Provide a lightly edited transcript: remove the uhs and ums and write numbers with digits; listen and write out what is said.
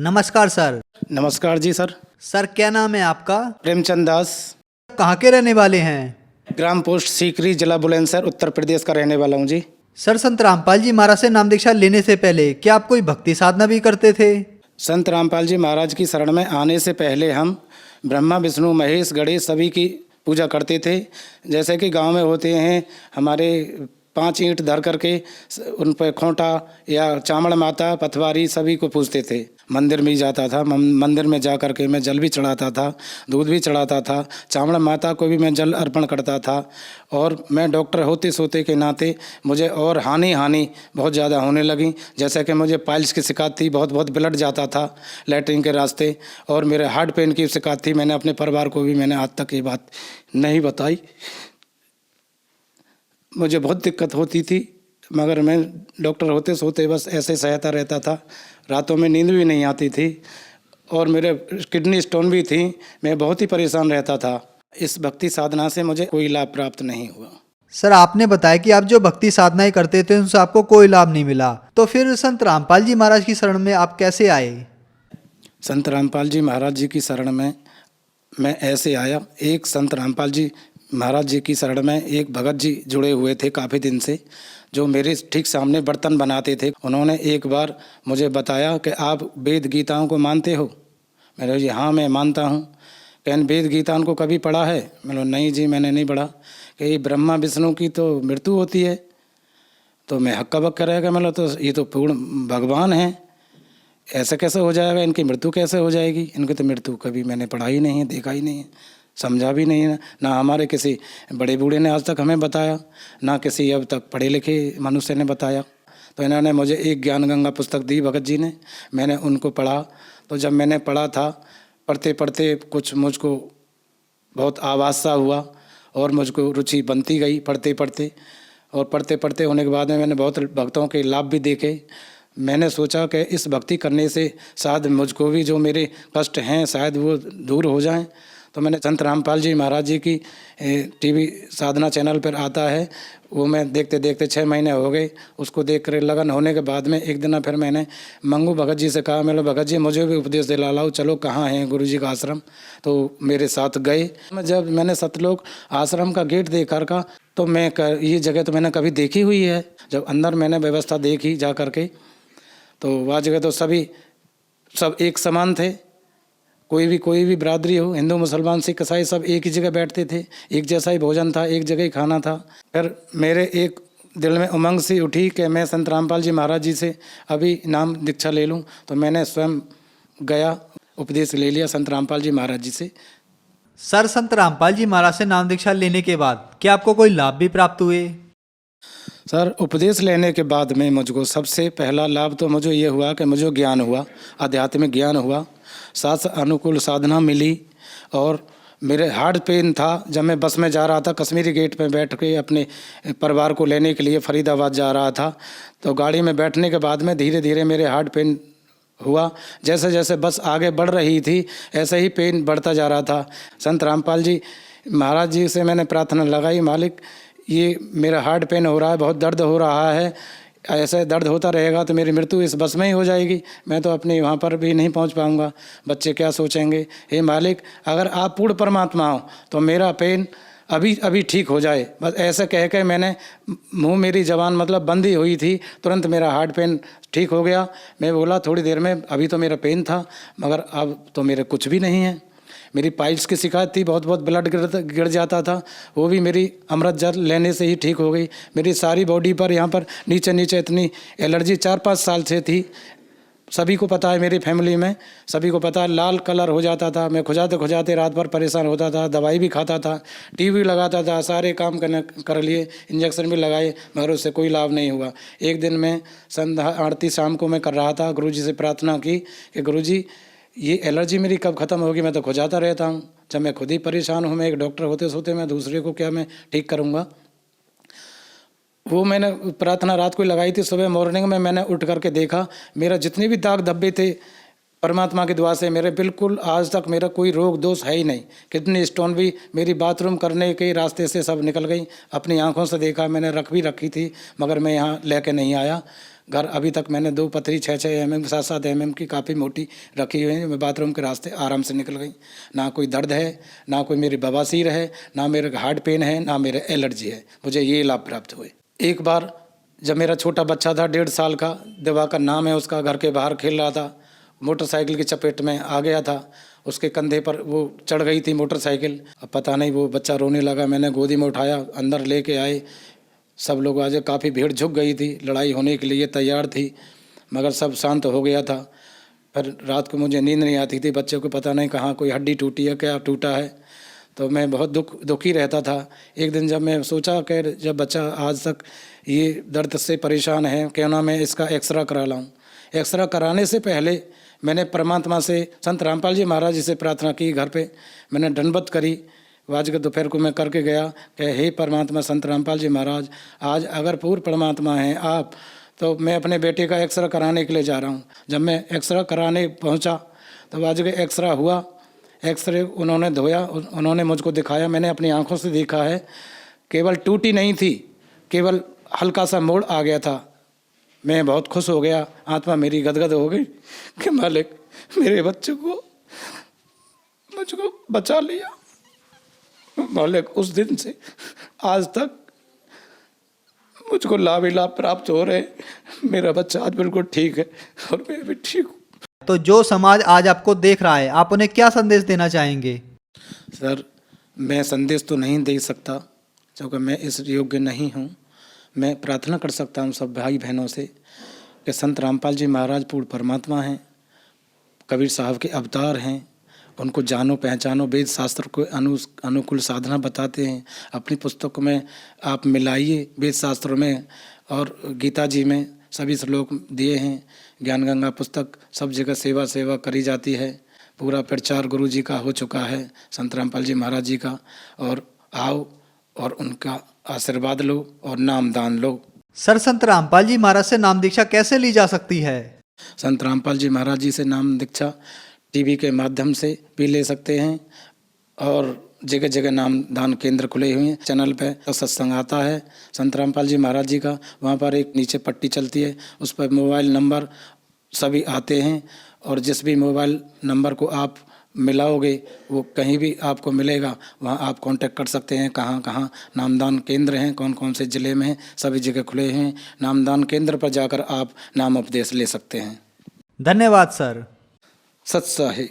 नमस्कार सर। नमस्कार जी sir. Sir क्या नाम है आपका? प्रेमचंद दास, कहाँ के रहने वाले हैं? ग्राम पोस्ट सीकरी, जिला बुलंदशहर, उत्तर प्रदेश का रहने वाला हूँ जी। सर संत रामपाल जी महाराज से नाम दीक्षा लेने से पहले क्या आप कोई भक्ति साधना भी करते थे? संत रामपाल जी महाराज की शरण में आने से पहले हम ब्रह्मा विष्णु महेश गणेश सभी की पूजा करते थे। जैसे कि गांव में होते हैं हमारे 5 ईंट धर करके उन पर खोंटा या चामड़ माता पथवारी सभी को पूजते थे। मंदिर में ही जाता था, मंदिर में जा कर के मैं जल भी चढ़ाता था, दूध भी चढ़ाता था, चामड़ माता को भी मैं जल अर्पण करता था। और मैं डॉक्टर होते सोते के नाते मुझे और हानि बहुत ज़्यादा होने लगी। जैसे कि मुझे पाइल्स की शिकायत थी, बहुत ब्लड जाता था लैट्रिन के रास्ते, और मेरे हार्ट पेन की शिकायत थी। मैंने अपने परिवार को भी मैंने आज तक ये बात नहीं बताई। मुझे बहुत दिक्कत होती थी, मगर मैं डॉक्टर होते सोते बस ऐसे सहता रहता था। रातों में नींद भी नहीं आती थी और मेरे किडनी स्टोन भी थी। मैं बहुत ही परेशान रहता था। इस भक्ति साधना से मुझे कोई लाभ प्राप्त नहीं हुआ। सर आपने बताया कि आप जो भक्ति साधनाएं करते थे उनसे आपको कोई लाभ नहीं मिला, तो फिर संत रामपाल जी महाराज की शरण में आप कैसे आए? संत रामपाल जी महाराज जी की शरण में मैं ऐसे आया। एक संत रामपाल जी महाराज जी की शरण में एक भगत जी जुड़े हुए थे काफ़ी दिन से, जो मेरे ठीक सामने बर्तन बनाते थे। उन्होंने एक बार मुझे बताया कि आप वेद गीताओं को मानते हो? मैंने जी हाँ मैं मानता हूँ। कहन वेद गीताओं को कभी पढ़ा है? मैंने नहीं जी मैंने नहीं पढ़ा। कि ब्रह्मा विष्णु की तो मृत्यु होती है। तो मैं हक्का बक्का रहेगा। मतलब तो ये तो पूर्ण भगवान हैं, ऐसा कैसे हो जाएगा? इनकी मृत्यु कैसे हो जाएगी? इनकी तो मृत्यु कभी मैंने पढ़ा ही नहीं है, देखा ही नहीं है, समझा भी नहीं है। ना हमारे किसी बड़े बूढ़े ने आज तक हमें बताया, ना किसी अब तक पढ़े लिखे मनुष्य ने बताया। तो इन्होंने मुझे एक ज्ञान गंगा पुस्तक दी भगत जी ने, मैंने उनको पढ़ा। तो जब मैंने पढ़ा था, पढ़ते पढ़ते कुछ मुझको बहुत आभास सा हुआ और मुझको रुचि बनती गई पढ़ते पढ़ते। और पढ़ते पढ़ते होने के बाद में मैंने बहुत भक्तों के लाभ भी देखे। मैंने सोचा कि इस भक्ति करने से शायद मुझको भी जो मेरे कष्ट हैं शायद वो दूर हो जाएं। तो मैंने संत रामपाल जी महाराज जी की टीवी साधना चैनल पर आता है, वो मैं देखते देखते 6 महीने हो गए। उसको देख कर लगन होने के बाद में एक दिन फिर मैंने मंगू भगत जी से कहा, मैंने भगत जी मुझे भी उपदेश दिला लाओ, चलो कहाँ है गुरु जी का आश्रम। तो मेरे साथ गए। जब मैंने सतलोक आश्रम का गेट देख कर का, तो मैं ये जगह तो मैंने कभी देखी हुई है। जब अंदर मैंने व्यवस्था देखी जा कर के, तो वह जगह तो सब एक समान थे। कोई भी बिरादरी हो, हिंदू मुसलमान सिख ईसाई सब एक ही जगह बैठते थे, एक जैसा ही भोजन था, एक जगह ही खाना था। फिर मेरे एक दिल में उमंग सी उठी कि मैं संत रामपाल जी महाराज जी से अभी नाम दीक्षा ले लूं। तो मैंने स्वयं गया, उपदेश ले लिया संत रामपाल जी महाराज जी से। सर संत रामपाल जी महाराज से नाम दीक्षा लेने के बाद क्या आपको कोई लाभ भी प्राप्त हुए? सर उपदेश लेने के बाद में मुझको सबसे पहला लाभ तो मुझे ये हुआ कि मुझे ज्ञान हुआ, आध्यात्मिक ज्ञान हुआ, साथ अनुकूल साधना मिली। और मेरे हार्ट पेन था, जब मैं बस में जा रहा था, कश्मीरी गेट पे बैठ के अपने परिवार को लेने के लिए फरीदाबाद जा रहा था। तो गाड़ी में बैठने के बाद में धीरे धीरे मेरे हार्ट पेन हुआ। जैसे जैसे बस आगे बढ़ रही थी ऐसे ही पेन बढ़ता जा रहा था। संत रामपाल जी महाराज जी से मैंने प्रार्थना लगाई, मालिक ये मेरा हार्ट पेन हो रहा है, बहुत दर्द हो रहा है, ऐसे दर्द होता रहेगा तो मेरी मृत्यु इस बस में ही हो जाएगी, मैं तो अपने वहाँ पर भी नहीं पहुँच पाऊँगा, बच्चे क्या सोचेंगे। हे मालिक अगर आप पूर्ण परमात्मा हो तो मेरा पेन अभी अभी ठीक हो जाए। बस ऐसे कह के मैंने मुँह मेरी ज़बान मतलब बंद ही हुई थी, तुरंत मेरा हार्ट पेन ठीक हो गया। मैं बोला थोड़ी देर में, अभी तो मेरा पेन था मगर अब तो मेरे कुछ भी नहीं है। मेरी पाइल्स की शिकायत थी, बहुत ब्लड गिर जाता था, वो भी मेरी अमृत जल लेने से ही ठीक हो गई। मेरी सारी बॉडी पर यहाँ पर नीचे इतनी एलर्जी 4-5 साल से थी, सभी को पता है, मेरी फैमिली में सभी को पता है। लाल कलर हो जाता था, मैं खुजाते रात भर परेशान होता था, दवाई भी खाता था, टीवी लगाता था, सारे काम कर लिए, इंजेक्शन भी लगाए मगर उससे कोई लाभ नहीं हुआ। एक दिन मैं संध्या आरती शाम को मैं कर रहा था, गुरुजी से प्रार्थना की कि गुरुजी ये एलर्जी मेरी कब ख़त्म होगी, मैं तो खुजाता रहता हूँ। जब मैं खुद ही परेशान हूँ, मैं एक डॉक्टर होते सोते मैं दूसरे को क्या मैं ठीक करूँगा। वो मैंने प्रार्थना रात को लगाई थी, सुबह मॉर्निंग में मैंने उठ करके देखा, मेरा जितने भी दाग धब्बे थे परमात्मा की दुआ से मेरे बिल्कुल आज तक मेरा कोई रोग दोष है ही नहीं। किडनी स्टोन भी मेरी बाथरूम करने के रास्ते से सब निकल गई, अपनी आंखों से देखा, मैंने रख भी रखी थी मगर मैं यहाँ लेके नहीं आया। घर अभी तक मैंने 2 पथरी 6-6 mm 7-7 mm की काफ़ी मोटी रखी हुई है। मैं बाथरूम के रास्ते आराम से निकल गई। ना कोई दर्द है, ना कोई मेरी बवासीर है, ना मेरे हार्ट पेन है, ना मेरे एलर्जी है। मुझे ये लाभ प्राप्त हुए। एक बार जब मेरा छोटा बच्चा था 1.5 साल का, दिवाकर नाम है उसका, घर के बाहर खेल रहा था, मोटरसाइकिल की चपेट में आ गया था। उसके कंधे पर वो चढ़ गई थी मोटरसाइकिल। अब पता नहीं वो बच्चा रोने लगा, मैंने गोदी में उठाया, अंदर लेके आए। सब लोग आज काफ़ी भीड़ झुक गई थी, लड़ाई होने के लिए तैयार थी, मगर सब शांत हो गया था। फिर रात को मुझे नींद नहीं आती थी, बच्चे को पता नहीं कहाँ कोई हड्डी टूटी है, क्या टूटा है, तो मैं बहुत दुखी रहता था। एक दिन जब मैं सोचा कि जब बच्चा आज तक ये दर्द से परेशान है, क्यों ना मैं इसका एक्सरा करा लाऊं। एक्सरा कराने से पहले मैंने परमात्मा से, संत रामपाल जी महाराज जी से प्रार्थना की। घर पे मैंने दंडवत करी। आज के दोपहर को मैं करके गया कि हे परमात्मा संत रामपाल जी महाराज, आज अगर पूर्ण परमात्मा हैं आप, तो मैं अपने बेटे का एक्सरा कराने के लिए जा रहा हूँ। जब मैं एक्सरा कराने पहुँचा तो आज के एक्सरा हुआ। एक्सरे उन्होंने धोया, उन्होंने मुझको दिखाया, मैंने अपनी आंखों से देखा है, केवल टूटी नहीं थी, केवल हल्का सा मोड़ आ गया था। मैं बहुत खुश हो गया, आत्मा मेरी गदगद हो गई कि मालिक मेरे बच्चे को मुझको बचा लिया। मालिक उस दिन से आज तक मुझको लाभ ही लाभ प्राप्त हो रहे। मेरा बच्चा आज बिल्कुल ठीक है और मैं भी ठीक हूँ। तो जो समाज आज आपको देख रहा है, आप उन्हें क्या संदेश देना चाहेंगे? सर, मैं संदेश तो नहीं दे सकता क्योंकि मैं इस योग्य नहीं हूँ। मैं प्रार्थना कर सकता हूँ सब भाई बहनों से कि संत रामपाल जी महाराज पूर्ण परमात्मा हैं, कबीर साहब के अवतार हैं, उनको जानो पहचानो, वेद शास्त्र को अनुकूल साधना बताते हैं। अपनी पुस्तकों में आप मिलाइए, वेद शास्त्रों में और गीता जी में सभी श्लोक दिए हैं। ज्ञान गंगा पुस्तक सब जगह सेवा करी जाती है। पूरा प्रचार गुरु जी का हो चुका है, संत रामपाल जी महाराज जी का। और आओ और उनका आशीर्वाद लो और नाम दान लो। सर, संत रामपाल जी महाराज से नाम दीक्षा कैसे ली जा सकती है? संत रामपाल जी महाराज जी से नाम दीक्षा टीवी के माध्यम से भी ले सकते हैं और जगह जगह नाम दान केंद्र खुले हुए हैं। चैनल पे तो सत्संग आता है संत रामपाल जी महाराज जी का, वहाँ पर एक नीचे पट्टी चलती है, उस पर मोबाइल नंबर सभी आते हैं और जिस भी मोबाइल नंबर को आप मिलाओगे वो कहीं भी आपको मिलेगा, वहाँ आप कांटेक्ट कर सकते हैं। कहाँ कहाँ नामदान केंद्र हैं, कौन कौन से ज़िले में हैं, सभी जगह खुले हैं। नामदान केंद्र पर जाकर आप नाम उपदेश ले सकते हैं। धन्यवाद सर। सत्सा है।